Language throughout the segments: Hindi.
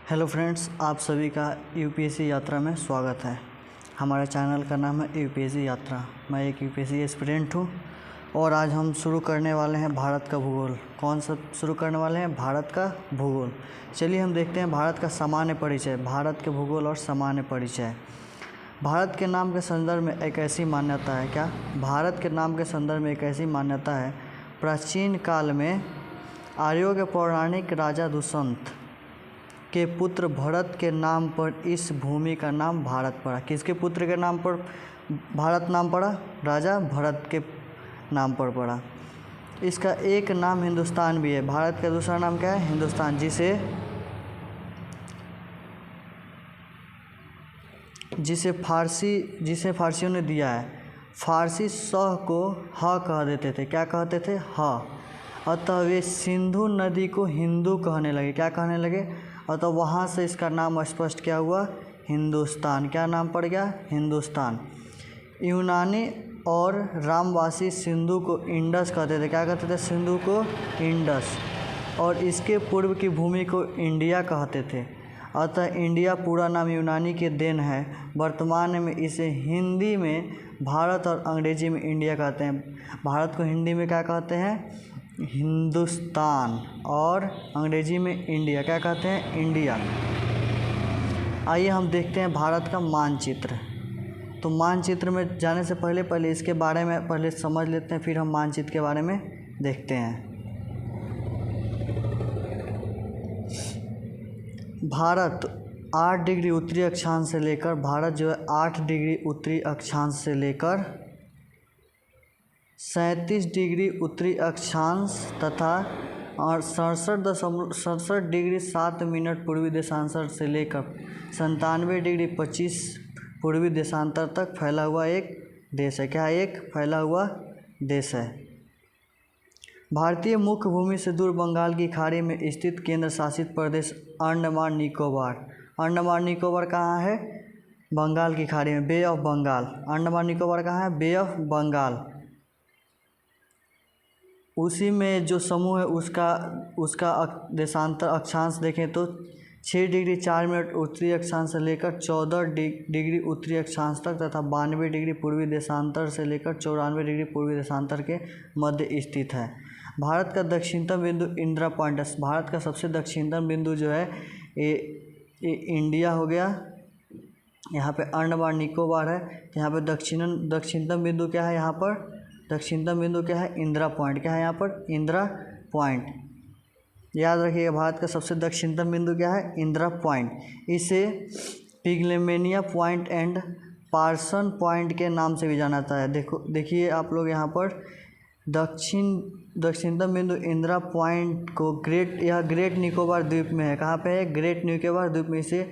हेलो फ्रेंड्स, आप सभी का यूपीएससी यात्रा में स्वागत है। हमारे चैनल का नाम है यूपीएससी यात्रा। मैं एक यूपीएससी एस्पिरेंट हूँ और आज हम शुरू करने वाले हैं भारत का भूगोल। कौन सा शुरू करने वाले हैं? भारत का भूगोल। चलिए हम देखते हैं भारत का सामान्य परिचय, भारत के भूगोल और सामान्य परिचय। भारत के नाम के संदर्भ में एक ऐसी मान्यता है, क्या भारत के नाम के संदर्भ में एक ऐसी मान्यता है, प्राचीन काल में आर्यों के पौराणिक राजा दुष्यंत के पुत्र भरत के नाम पर इस भूमि का नाम भारत पड़ा। किसके पुत्र के नाम पर भारत नाम पड़ा? राजा भरत के नाम पर पड़ा। इसका एक नाम हिंदुस्तान भी है। भारत का दूसरा नाम क्या है? हिंदुस्तान, जिसे फारसियों ने दिया है। फारसी सह को ह कह देते थे। क्या कहते थे? ह। अतः वे सिंधु नदी को हिंदू कहने लगे। क्या कहने लगे? अतः वहाँ से इसका नाम स्पष्ट क्या हुआ? हिंदुस्तान। क्या नाम पड़ गया? हिंदुस्तान। यूनानी और रामवासी सिंधु को इंडस कहते थे। क्या कहते थे? सिंधु को इंडस। और इसके पूर्व की भूमि को इंडिया कहते थे। अतः इंडिया पूरा नाम यूनानी के देन है। वर्तमान में इसे हिंदी में भारत और अंग्रेजी में इंडिया कहते हैं। भारत को हिंदी में क्या कहते हैं? हिंदुस्तान। और अंग्रेजी में इंडिया क्या कहते हैं? इंडिया। आइए हम देखते हैं भारत का मानचित्र। तो मानचित्र में जाने से पहले इसके बारे में पहले समझ लेते हैं, फिर हम मानचित्र के बारे में देखते हैं। भारत 8 डिग्री उत्तरी अक्षांश से लेकर 8 डिग्री उत्तरी अक्षांश से लेकर 37 डिग्री उत्तरी अक्षांश तथा और 67 डिग्री 7 मिनट पूर्वी देशांतर से लेकर 97 डिग्री 25 पूर्वी देशांतर तक फैला हुआ एक देश है। क्या एक फैला हुआ देश है? भारतीय मुख्य भूमि से दूर बंगाल की खाड़ी में स्थित केंद्र शासित प्रदेश अंडमान निकोबार। अंडमान निकोबार कहाँ है? बंगाल की खाड़ी में, बे ऑफ बंगाल। अंडमान निकोबार कहाँ है? Bay of Bengal. उसी में जो समूह है उसका देशांतर अक्षांश देखें तो 6 डिग्री 4 मिनट उत्तरी अक्षांश से लेकर 14 डिग्री उत्तरी अक्षांश तक तथा 92 डिग्री पूर्वी देशांतर से लेकर 94 डिग्री पूर्वी देशांतर के मध्य स्थित है। भारत का दक्षिणतम बिंदु इंदिरा पॉइंट है। भारत का सबसे दक्षिणतम बिंदु जो है ये इंडिया हो गया। यहाँ पे अंडमान निकोबार है। यहाँ पे दक्षिणतम बिंदु क्या है? यहाँ पर दक्षिणतम बिंदु क्या है? इंदिरा पॉइंट। क्या है यहाँ पर? इंदिरा पॉइंट। याद रखिएगा, भारत का सबसे दक्षिणतम बिंदु क्या है? इंदिरा पॉइंट। इसे Pygmalion Point and Parson Point के नाम से भी जाना जाता है। देखिए आप लोग यहाँ पर दक्षिणतम बिंदु इंदिरा पॉइंट को ग्रेट निकोबार द्वीप में है। कहाँ पे है? ग्रेट निकोबार द्वीप में इसे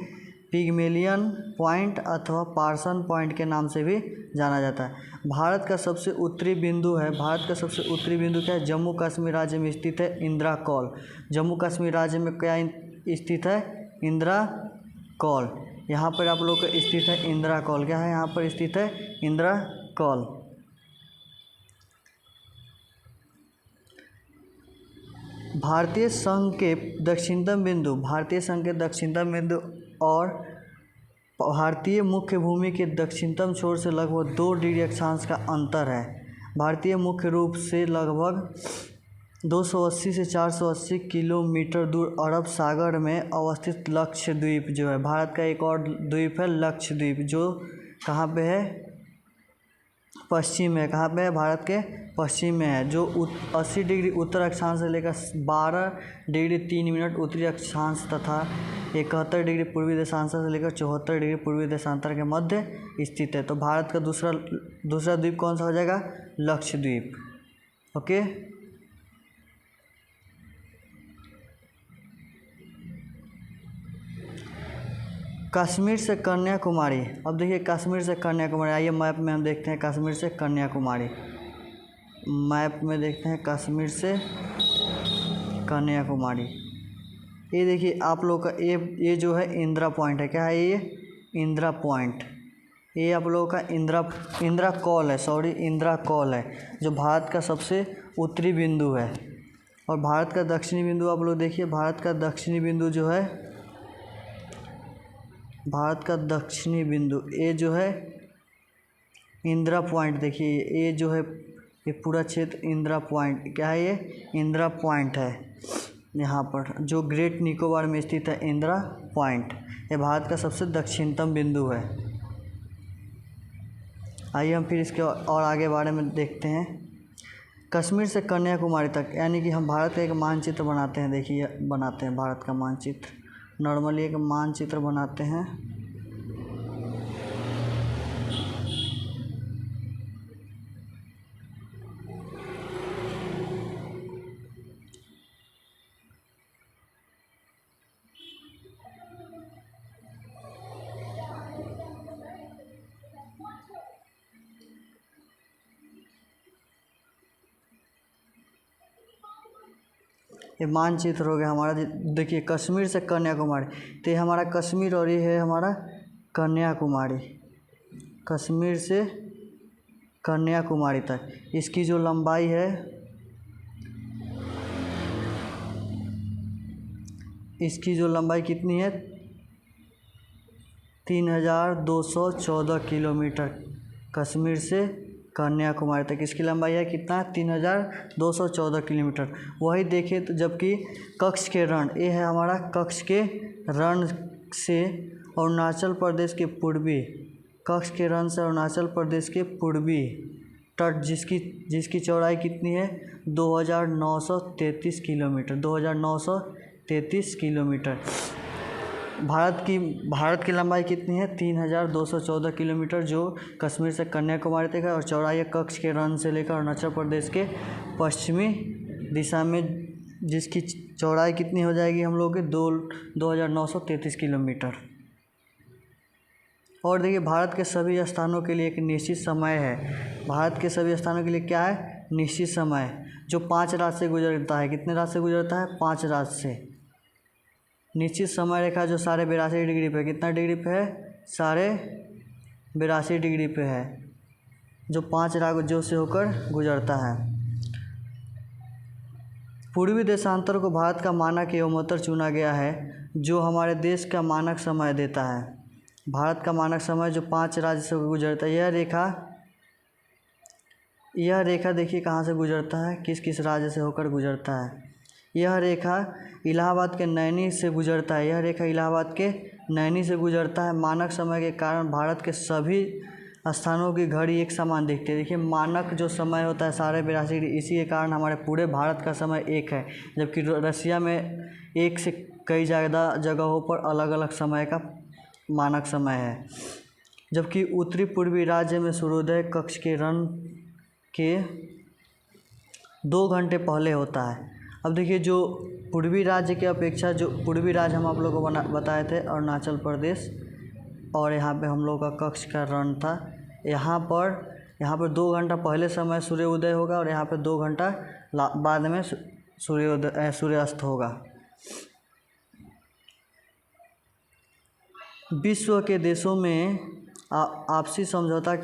पिग्मेलियन पॉइंट अथवा पार्सन पॉइंट के नाम से भी जाना जाता है। भारत का सबसे उत्तरी बिंदु है। भारत का सबसे उत्तरी बिंदु क्या है? जम्मू कश्मीर राज्य में स्थित है इंदिरा कौल। जम्मू कश्मीर राज्य में क्या स्थित है? इंदिरा कौल। यहाँ पर आप लोग का स्थित है इंदिरा कौल। क्या है? यहाँ पर स्थित है इंदिरा कौल। भारतीय संघ के दक्षिणतम बिंदु और भारतीय मुख्य भूमि के दक्षिणतम छोर से लगभग 2 डिग्री अक्षांश का अंतर है। भारतीय मुख्य रूप से लगभग 280 से 480 किलोमीटर दूर अरब सागर में अवस्थित लक्षद्वीप जो है, भारत का एक और द्वीप है लक्षद्वीप, जो कहाँ पे है? पश्चिम में। कहाँ पे है? भारत के पश्चिम में है, जो 80 डिग्री उत्तर अक्षांश से लेकर 12 डिग्री 3 मिनट उत्तरी अक्षांश तथा 71 डिग्री पूर्वी देशांतर से लेकर 74 डिग्री पूर्वी देशांतर के मध्य स्थित है। तो भारत का दूसरा द्वीप कौन सा हो जाएगा? लक्षद्वीप। ओके। कश्मीर से कन्याकुमारी। अब देखिए कश्मीर से कन्याकुमारी, आइए मैप में हम देखते हैं कश्मीर से कन्याकुमारी। मैप में देखते हैं कश्मीर से कन्याकुमारी। ये देखिए आप लोग का ये जो है इंदिरा पॉइंट है। क्या है ये? इंदिरा पॉइंट। ये आप लोगों का इंदिरा कौल है, इंदिरा कौल है, जो भारत का सबसे उत्तरी बिंदु है। और भारत का दक्षिणी बिंदु आप लोग देखिए, भारत का दक्षिणी बिंदु जो है भारत का दक्षिणी बिंदु, ये जो है इंदिरा पॉइंट, देखिए ये जो है ये पूरा क्षेत्र इंदिरा पॉइंट, क्या है ये इंदिरा पॉइंट है। यहाँ पर जो ग्रेट निकोबार में स्थित है इंदिरा पॉइंट, ये भारत का सबसे दक्षिणतम बिंदु है। आइए हम फिर इसके और आगे बारे में देखते हैं। कश्मीर से कन्याकुमारी तक, यानी कि हम भारत का एक मानचित्र बनाते हैं। देखिए बनाते हैं भारत का मानचित्र, नॉर्मली एक मानचित्र बनाते हैं। ये मानचित्र हो गया हमारा। देखिए कश्मीर से कन्याकुमारी, तो ये हमारा कश्मीर और ये है हमारा कन्याकुमारी। कश्मीर से कन्याकुमारी तक इसकी जो लंबाई है, इसकी जो लंबाई कितनी है 3214 किलोमीटर। कश्मीर से कन्याकुमारी तक इसकी लंबाई है कितना 3214 किलोमीटर। वही देखें तो जबकि कच्छ के रण, ये है हमारा कच्छ के रण से अरुणाचल प्रदेश के पूर्वी, कच्छ के रण से अरुणाचल प्रदेश के पूर्वी तट जिसकी चौड़ाई कितनी है 2933 किलोमीटर। 2933 किलोमीटर। भारत की लंबाई कितनी है 3214 किलोमीटर, जो कश्मीर से कन्याकुमारी तक है, और चौड़ाई है कच्छ के रण से लेकर अरुणाचल प्रदेश के पश्चिमी दिशा में, जिसकी चौड़ाई कितनी हो जाएगी हम लोग के 2933 किलोमीटर। और देखिए भारत के सभी स्थानों के लिए एक निश्चित समय है। भारत के सभी स्थानों के लिए क्या है निश्चित समय, जो 5 राज्य से गुजरता है। कितने राज्य से गुजरता है 5 राज्य से। निश्चित समय रेखा जो 82.5 डिग्री पे, कितना डिग्री पे है 82.5 डिग्री पे है, जो 5 राज्यों से होकर गुजरता है। पूर्वी देशांतर को भारत का मानक एवमोत्तर चुना गया है, जो हमारे देश का मानक समय देता है। भारत का मानक समय जो 5 राज्य से गुजरता है, यह रेखा देखिए कहाँ से गुजरता है, किस किस राज्य से होकर गुजरता है। यह रेखा इलाहाबाद के नैनी से गुजरता है। यह रेखा इलाहाबाद के नैनी से गुजरता है। मानक समय के कारण भारत के सभी स्थानों की घड़ी एक समान दिखती है। देखिए मानक जो समय होता है 82.5 डिग्री, इसी के कारण हमारे पूरे भारत का समय एक है, जबकि रसिया में एक से कई ज़्यादा जगहों पर अलग अलग समय का मानक समय है। जबकि उत्तरी पूर्वी राज्य में सूर्योदय कक्ष के रण के 2 घंटे पहले होता है। अब देखिए जो पूर्वी राज्य के अपेक्षा, जो पूर्वी राज्य हम आप लोगों को बताए थे अरुणाचल प्रदेश, और यहाँ पे हम लोग का कक्ष का रण था। यहाँ पर 2 घंटा पहले समय सूर्योदय होगा, और यहाँ पे 2 घंटा बाद में सूर्यास्त होगा। विश्व के देशों में आपसी समझौता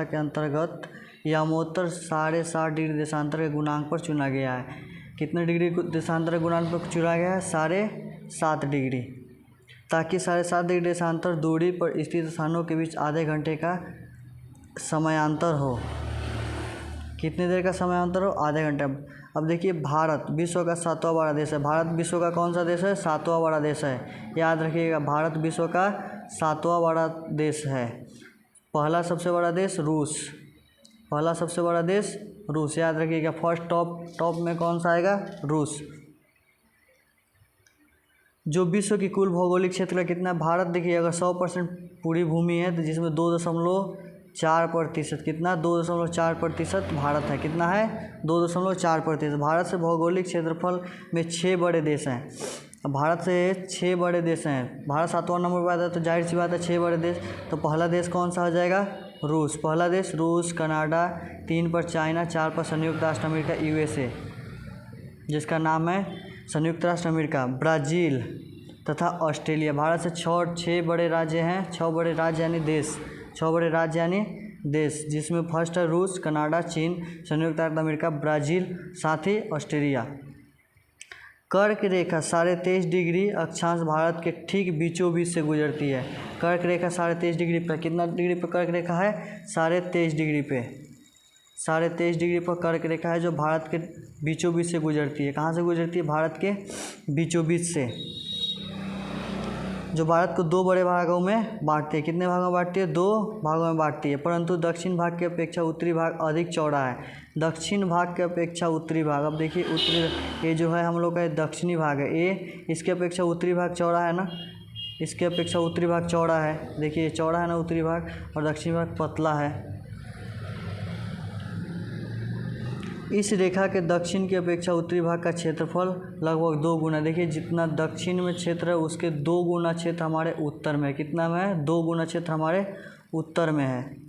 के अंतर्गत यामोत्तर 7.5 डिग्री देशांतर के गुणांक पर चुना गया है। कितने डिग्री देशांतर के गुणांक पर चुना गया है 7.5 डिग्री, ताकि 7.5 डिग्री देशांतर दूरी पर स्थित स्थानों के बीच आधे घंटे का समयांतर हो। कितनी देर का समयांतर हो आधे घंटे। अब देखिए भारत विश्व का 7वां बड़ा देश है। भारत विश्व का कौन सा देश है 7वां बड़ा देश है। याद रखिएगा भारत विश्व का 7वां बड़ा देश है। पहला सबसे बड़ा देश रूस, याद रखिएगा फर्स्ट टॉप में कौन सा आएगा रूस। जो विश्व की कुल भौगोलिक क्षेत्र का कितना भारत, देखिए अगर 100% पूरी भूमि है तो जिसमें 2.4%, कितना 2.4% भारत है। कितना है 2.4%। भारत से भौगोलिक क्षेत्रफल में 6 बड़े देश हैं। भारत से 6 बड़े देश हैं। भारत 7वां नंबर पर आता है, तो जाहिर सी बात है 6 बड़े देश। तो पहला देश कौन सा हो जाएगा रूस। पहला देश रूस, कनाडा, 3 पर चाइना, 4 पर संयुक्त राष्ट्र अमेरिका USA, जिसका नाम है संयुक्त राष्ट्र अमेरिका, ब्राज़ील तथा ऑस्ट्रेलिया। भारत से 6 बड़े राज्य हैं, 6 बड़े राज्य यानी देश, जिसमें फर्स्ट है रूस, कनाडा, चीन, संयुक्त राज्य अमेरिका, ब्राज़ील, साथ ही ऑस्ट्रेलिया। कर्क रेखा 23.5 डिग्री अक्षांश भारत के ठीक बीचों बीच से गुजरती है। कर्क रेखा 23.5 डिग्री पर, कितना डिग्री पर कर्क रेखा है? 23.5 डिग्री पे, 23.5 डिग्री पर कर्क रेखा है जो भारत के बीचों बीच से गुजरती है। कहाँ से गुजरती है? भारत के बीचों बीच से, जो भारत को 2 बड़े भागों में बांटती है। कितने भागों में बांटती है? 2 भागों में बांटती है, परंतु दक्षिण भाग की अपेक्षा उत्तरी भाग अधिक चौड़ा है। दक्षिण भाग की अपेक्षा उत्तरी भाग, अब देखिए उत्तरी, ये जो है हम लोग का दक्षिणी भाग है, ये इसके अपेक्षा उत्तरी भाग चौड़ा है ना, इसके अपेक्षा उत्तरी भाग चौड़ा है। देखिए चौड़ा है ना उत्तरी भाग, और दक्षिणी भाग पतला है। इस रेखा के दक्षिण की अपेक्षा उत्तरी भाग का क्षेत्रफल लगभग 2 गुना, देखिए जितना दक्षिण में क्षेत्र है उसके 2 गुना क्षेत्र हमारे उत्तर में है। कितना में है? 2 गुना क्षेत्र हमारे उत्तर में है।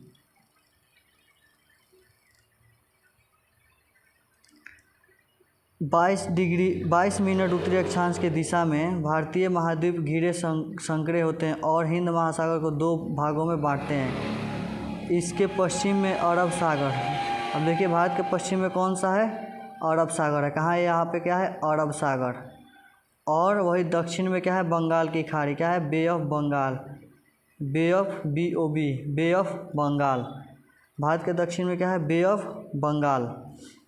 22 मिनट उत्तरी अक्षांश के दिशा में भारतीय महाद्वीप घिरे संकरे होते हैं और हिंद महासागर को 2 भागों में बांटते हैं। इसके पश्चिम में अरब सागर, अब देखिए भारत के पश्चिम में कौन सा है? अरब सागर है। कहाँ है? यहाँ पे क्या है? अरब सागर। और वही दक्षिण में क्या है? बंगाल की खाड़ी, क्या है? Bay of Bengal, bay of BOB, bay of Bengal. Bharat के दक्षिण में क्या है? Bay of Bengal.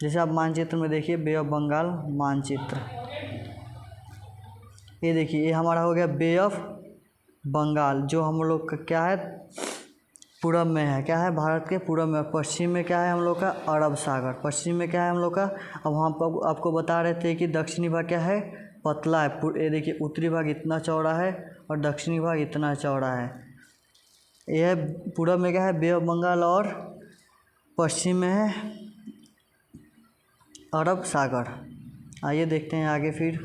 जैसे आप मानचित्र में देखिए बे ऑफ बंगाल मानचित्र, ये देखिए ये हमारा हो गया बे ऑफ बंगाल, जो हम लोग का क्या है? पूरब में है। क्या है? भारत के पूरब में। पश्चिम में क्या है हम लोग का? अरब सागर। पश्चिम में क्या है हम लोग का? अब वहाँ पर आपको बता रहे थे कि दक्षिणी भाग क्या है? पतला है। ये देखिए उत्तरी भाग इतना चौड़ा है और दक्षिणी भाग इतना चौड़ा है। यह पूरब में क्या है? बे ऑफ बंगाल, और पश्चिम में है अरब सागर। आइए देखते हैं आगे फिर।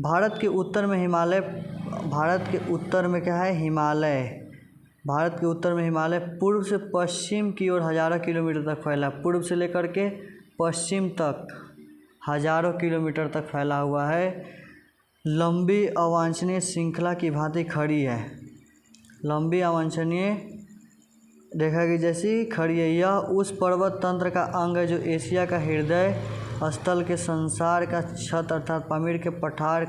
भारत के उत्तर में हिमालय, भारत के उत्तर में क्या है? हिमालय। भारत के उत्तर में हिमालय पूर्व से पश्चिम की ओर हज़ारों किलोमीटर तक फैला, पूर्व से लेकर के पश्चिम तक हज़ारों किलोमीटर तक फैला हुआ है। लंबी अवांछनीय श्रृंखला की भांति खड़ी है, लंबी अवांछनीय रेखा की जैसी खड़ी है। यह उस पर्वत तंत्र का अंग है जो एशिया का हृदय स्थल के संसार का छत अर्थात पामीर के पठार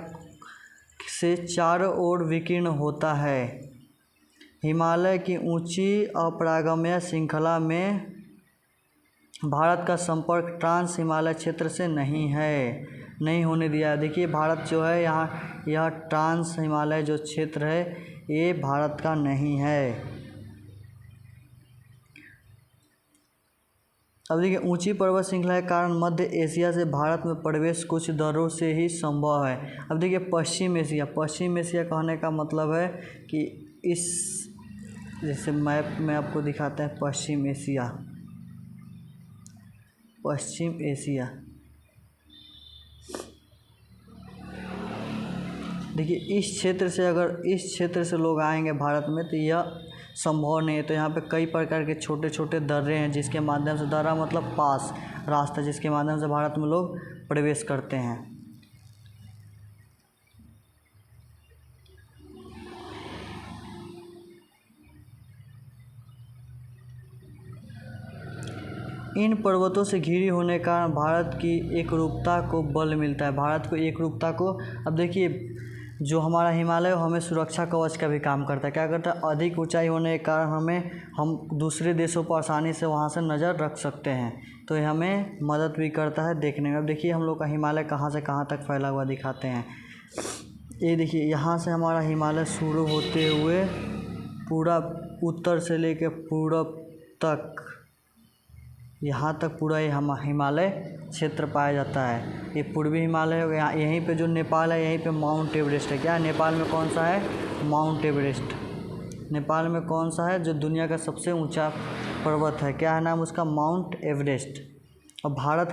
से चारों ओर विकीर्ण होता है। हिमालय की ऊंची अपरागम्य श्रृंखला में भारत का संपर्क ट्रांस हिमालय क्षेत्र से नहीं होने दिया है। देखिए भारत जो है यहाँ, यह ट्रांस हिमालय जो क्षेत्र है ये भारत का नहीं है। अब देखिए ऊंची पर्वत श्रृंखला के कारण मध्य एशिया से भारत में प्रवेश कुछ दरों से ही संभव है। अब देखिए पश्चिम एशिया, पश्चिम एशिया कहने का मतलब है कि इस, जैसे मैप में आपको दिखाते हैं पश्चिम एशिया, पश्चिम एशिया, देखिए इस क्षेत्र से, अगर इस क्षेत्र से लोग आएंगे भारत में तो यह संभव नहीं है। तो यहाँ पे कई प्रकार के छोटे छोटे दर्रे हैं जिसके माध्यम से, दर्रा मतलब पास, रास्ता जिसके माध्यम से भारत में लोग प्रवेश करते हैं। इन पर्वतों से घिरी होने का भारत की एकरूपता को बल मिलता है, भारत को एकरूपता को। अब देखिए जो हमारा हिमालय हमें सुरक्षा कवच का भी काम करता है। क्या करता है? अधिक ऊंचाई होने के कारण हम दूसरे देशों पर आसानी से वहां से नज़र रख सकते हैं, तो ये हमें मदद भी करता है देखने में। अब देखिए हम लोग का हिमालय कहाँ से कहाँ तक फैला हुआ दिखाते हैं। ये देखिए यहाँ से हमारा हिमालय शुरू होते हुए पूरा उत्तर से लेकर पूरब तक, यहाँ तक पूरा ये हिमालय क्षेत्र पाया जाता है। ये पूर्वी हिमालय हो गया। यहीं पे जो नेपाल है, यहीं पे माउंट एवरेस्ट है। क्या है? नेपाल में कौन सा है? Mount Everest. नेपाल में कौन सा है? जो दुनिया का सबसे ऊंचा पर्वत है, क्या है नाम उसका? Mount Everest. और भारत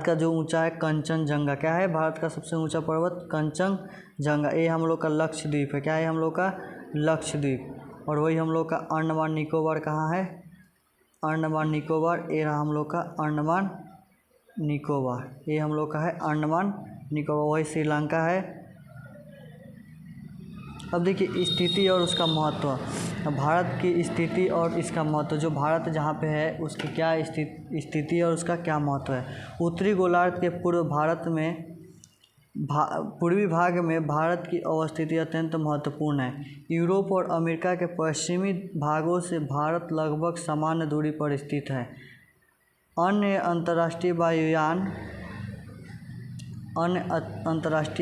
का जो ऊंचा है कंचनजंगा। क्या है भारत का सबसे ऊंचा पर्वत? कंचनजंगा। ये हम लोग का लक्षद्वीप है। क्या है हम लोग का? लक्षद्वीप। और वही हम लोग का अंडमान निकोबार कहाँ है? अंडमान निकोबार। ये रहा हम लोग का अंडमान निकोबार, ये हम लोग का है अंडमान निकोबार। वही श्रीलंका है। अब देखिए स्थिति और उसका महत्व। भारत की स्थिति और इसका महत्व, जो भारत जहाँ पे है उसकी क्या स्थिति और उसका क्या महत्व है। उत्तरी गोलार्ध के पूर्वी भाग में भारत की अवस्थिति अत्यंत महत्वपूर्ण है। यूरोप और अमेरिका के पश्चिमी भागों से भारत लगभग समान दूरी पर स्थित है। अन्य अंतर्राष्ट्रीय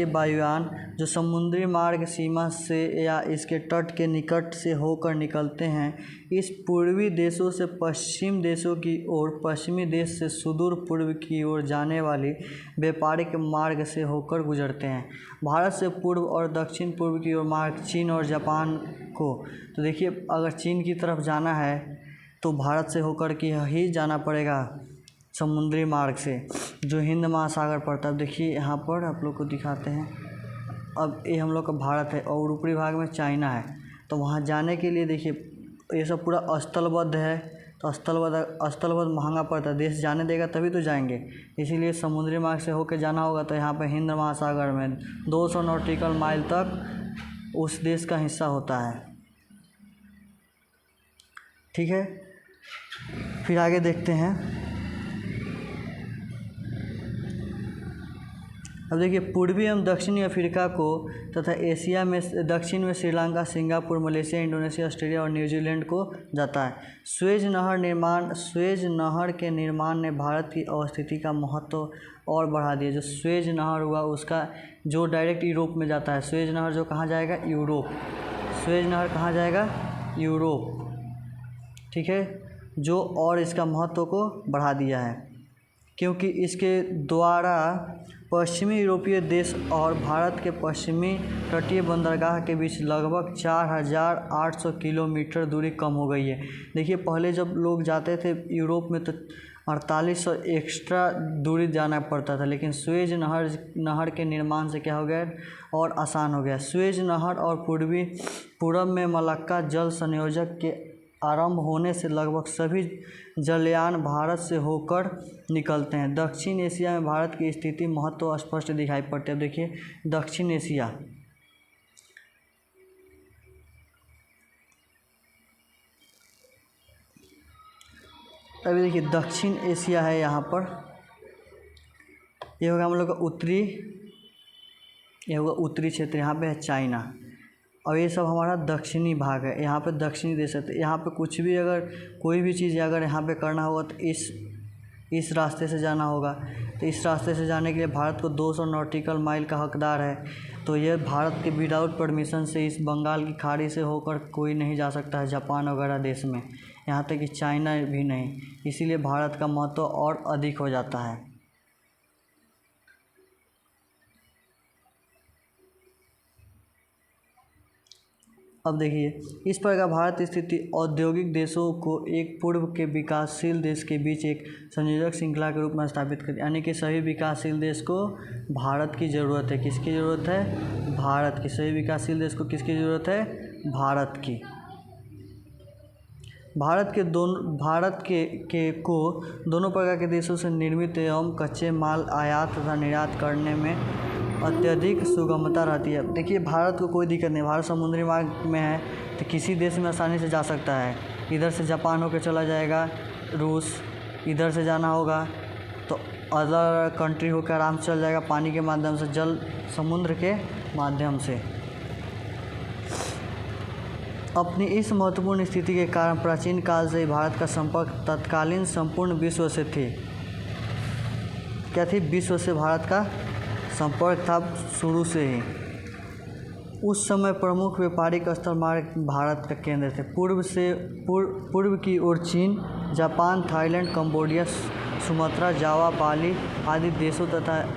वायुयान जो समुद्री मार्ग सीमा से या इसके तट के निकट से होकर निकलते हैं, इस पूर्वी देशों से पश्चिम देशों की ओर, पश्चिमी देश से सुदूर पूर्व की ओर जाने वाली व्यापारिक मार्ग से होकर गुजरते हैं। भारत से पूर्व और दक्षिण पूर्व की ओर मार्ग चीन और जापान को, तो देखिए अगर चीन की तरफ जाना है तो भारत से होकर के ही जाना पड़ेगा समुद्री मार्ग से, जो हिंद महासागर पड़ता है। अब देखिए यहाँ पर आप लोग को दिखाते हैं। अब ये हम लोग का भारत है और ऊपरी भाग में चाइना है, तो वहाँ जाने के लिए देखिए ये सब पूरा स्थलबद्ध है, तो स्थलबद्ध महंगा पड़ता है। देश जाने देगा तभी तो जाएंगे, इसीलिए समुद्री मार्ग से होकर जाना होगा। तो यहाँ पर हिंद महासागर में 200 नॉटिकल माइल तक उस देश का हिस्सा होता है। ठीक है, फिर आगे देखते हैं। अब देखिए पूर्वी एवं दक्षिणी अफ्रीका को तथा एशिया में दक्षिण में Sri Lanka, Singapore, Malaysia, Indonesia, Australia और न्यूजीलैंड को जाता है। स्वेज नहर के निर्माण ने भारत की अवस्थिति का महत्व और बढ़ा दिया। जो स्वेज नहर हुआ उसका जो डायरेक्ट यूरोप में जाता है, स्वेज नहर जो कहाँ जाएगा, यूरोप। स्वेज नहर कहाँ जाएगा, यूरोप। ठीक है, जो और इसका महत्व को बढ़ा दिया है, क्योंकि इसके द्वारा पश्चिमी यूरोपीय देश और भारत के पश्चिमी तटीय बंदरगाह के बीच लगभग 4800 किलोमीटर दूरी कम हो गई है। देखिए पहले जब लोग जाते थे यूरोप में तो 4800 एक्स्ट्रा दूरी जाना पड़ता था, लेकिन स्वेज नहर के निर्माण से क्या हो गया और आसान हो गया। स्वेज नहर और पूरब में मलक्का जल संयोजक के आरंभ होने से लगभग सभी जलयान भारत से होकर निकलते हैं। दक्षिण एशिया में भारत की स्थिति महत्व स्पष्ट दिखाई पड़ती है। अब देखिए दक्षिण एशिया, अभी देखिए दक्षिण एशिया है यहाँ पर, ये होगा हम लोग का उत्तरी क्षेत्र, यहाँ पे है चाइना और ये सब हमारा दक्षिणी भाग है। यहाँ पे दक्षिणी देश है, तो यहाँ पे कुछ भी अगर कोई भी चीज़ अगर यहाँ पे करना होगा तो इस रास्ते से जाना होगा। तो इस रास्ते से जाने के लिए भारत को 200 नॉटिकल माइल का हकदार है। तो ये भारत के विदाउट परमिशन से इस बंगाल की खाड़ी से होकर कोई नहीं जा सकता है जापान वगैरह देश में, यहाँ तक कि चाइना भी नहीं। इसीलिए भारत का महत्व और अधिक हो जाता है। अब देखिए इस प्रकार भारत स्थिति औद्योगिक देशों को एक पूर्व के विकासशील देश के बीच एक संयोजक श्रृंखला के रूप में स्थापित कर, यानी कि सभी विकासशील देश को भारत की ज़रूरत है। किसकी ज़रूरत है, भारत की। सभी विकासशील देश को किसकी ज़रूरत है, भारत की। भारत को दोनों प्रकार के देशों से निर्मित एवं कच्चे माल आयात तथा निर्यात करने में अत्यधिक सुगमता रहती है। देखिए भारत को कोई दिक्कत नहीं, भारत समुद्री मार्ग में है तो किसी देश में आसानी से जा सकता है। इधर से जापान होकर चला जाएगा, रूस, इधर से जाना होगा तो अदर कंट्री होकर आराम से चल जाएगा, पानी के माध्यम से, जल समुद्र के माध्यम से। अपनी इस महत्वपूर्ण स्थिति के कारण प्राचीन काल से ही भारत का संपर्क तत्कालीन संपूर्ण विश्व से थी। क्या थी, विश्व से भारत का संपर्क था शुरू से ही। उस समय प्रमुख व्यापारिक स्थल मार्ग भारत का केंद्र थे। पूर्व की ओर चीन, जापान, थाईलैंड, कंबोडिया, सुमात्रा, जावा, बाली आदि देशों तथा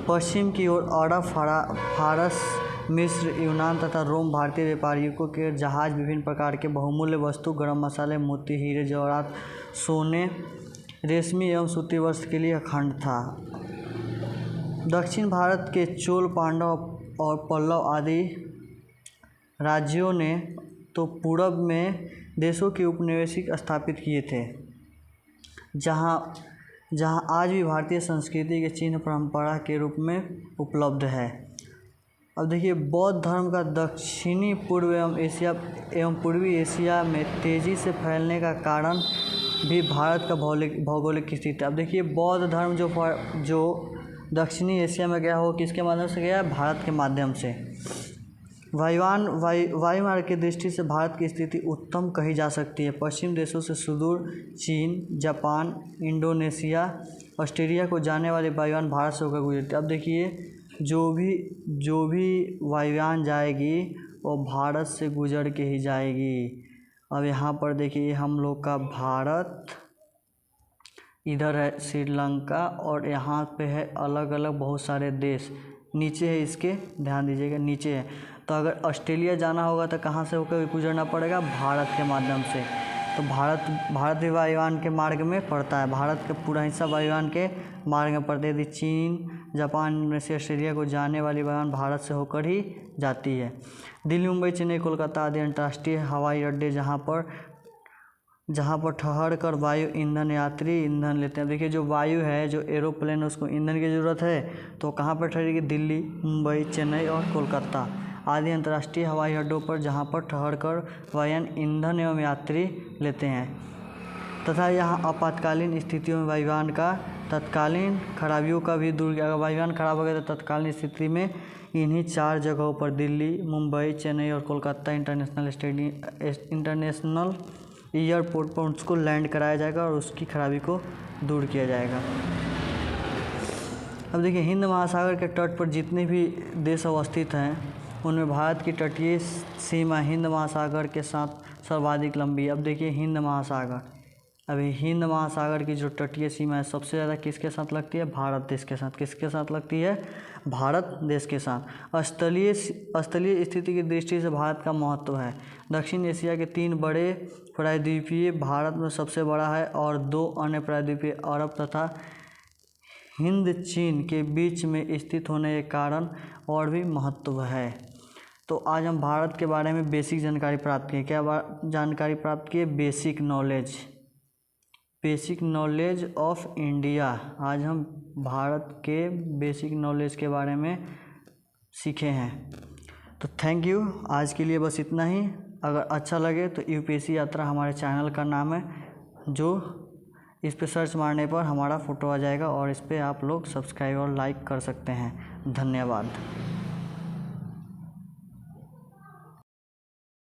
पश्चिम की ओर अरब, फारस, मिस्र, यूनान तथा रोम भारतीय व्यापारियों के जहाज, विभिन्न प्रकार के बहुमूल्य वस्तु, गरम मसाले, मोती, हीरे जवाहरात, सोने, रेशमी एवं सूती वस्त्र के लिए अखंड था। दक्षिण भारत के चोल, पांडव और पल्लव आदि राज्यों ने तो पूरब में देशों के उपनिवेशिक स्थापित किए थे, जहां आज भी भारतीय संस्कृति के चिन्ह परंपरा के रूप में उपलब्ध है। अब देखिए बौद्ध धर्म का दक्षिणी पूर्व एवं पूर्वी एशिया में तेज़ी से फैलने का कारण भी भारत का भौगोलिक स्थिति। अब देखिए बौद्ध धर्म जो दक्षिणी एशिया में गया वो किसके माध्यम से गया? भारत के माध्यम से। वायुमार्ग की दृष्टि से भारत की स्थिति उत्तम कही जा सकती है। पश्चिम देशों से सुदूर चीन, जापान, इंडोनेशिया, ऑस्ट्रेलिया को जाने वाली वायुयान भारत से होकर गुजरती है। अब देखिए जो भी वायुयान जाएगी वो भारत से गुजर के ही जाएगी। अब यहाँ पर देखिए हम लोग का भारत, इधर है श्रीलंका और यहाँ पे है अलग अलग बहुत सारे देश। नीचे है इसके, ध्यान दीजिएगा नीचे है। तो अगर ऑस्ट्रेलिया जाना होगा तो कहाँ से होकर गुजरना पड़ेगा? भारत के माध्यम से। तो भारत भी वायुयान के मार्ग में पड़ता है। भारत का पूरा हिस्सा वायुयान के मार्ग में पड़ता है। यदि चीन, जापान, इंडोनेशिया, ऑस्ट्रेलिया को जाने वाली वायुयान भारत से होकर ही जाती है। दिल्ली, मुंबई, चेन्नई, कोलकाता आदि अंतर्राष्ट्रीय हवाई अड्डे जहाँ पर ठहर कर वायु ईंधन यात्री ईंधन लेते हैं। देखिए जो वायु है, जो एरोप्लेन है, उसको ईंधन की ज़रूरत है तो कहाँ पर ठहरेगी? दिल्ली, मुंबई, चेन्नई और कोलकाता आदि अंतर्राष्ट्रीय हवाई अड्डों पर जहाँ पर ठहर कर वायुयान ईंधन एवं यात्री लेते हैं तथा यहाँ आपातकालीन स्थितियों में वायुयान का तत्कालीन खराबियों का भी दूर। अगर वायुयान खराब हो गया तो तत्कालीन स्थिति में इन्हीं 4 जगहों पर दिल्ली, मुंबई, चेन्नई और कोलकाता इंटरनेशनल एयरपोर्ट पर उसको लैंड कराया जाएगा और उसकी खराबी को दूर किया जाएगा। अब देखिए हिंद महासागर के तट पर जितने भी देश अवस्थित हैं उनमें भारत की तटीय सीमा हिंद महासागर के साथ सर्वाधिक लंबी है। अब देखिए हिंद महासागर, अभी हिंद महासागर की जो तटीय सीमा है सबसे ज़्यादा किसके साथ लगती है? भारत देश के साथ। किसके साथ लगती है? भारत देश के साथ। स्थलीय स्थिति की दृष्टि से भारत का महत्व है। दक्षिण एशिया के 3 बड़े प्रायद्वीपीय भारत में सबसे बड़ा है और 2 अन्य प्रायद्वीपीय अरब तथा हिंद चीन के बीच में स्थित होने के कारण और भी महत्व है। तो आज हम भारत के बारे में बेसिक जानकारी प्राप्त किए। क्या जानकारी प्राप्त किए? Basic knowledge of India. आज हम भारत के बेसिक नॉलेज के बारे में सीखे हैं। तो थैंक यू, आज के लिए बस इतना ही। अगर अच्छा लगे तो यूपीएससी यात्रा हमारे चैनल का नाम है, जो इस पे सर्च मारने पर हमारा फ़ोटो आ जाएगा और इस पे आप लोग सब्सक्राइब और लाइक कर सकते हैं। धन्यवाद।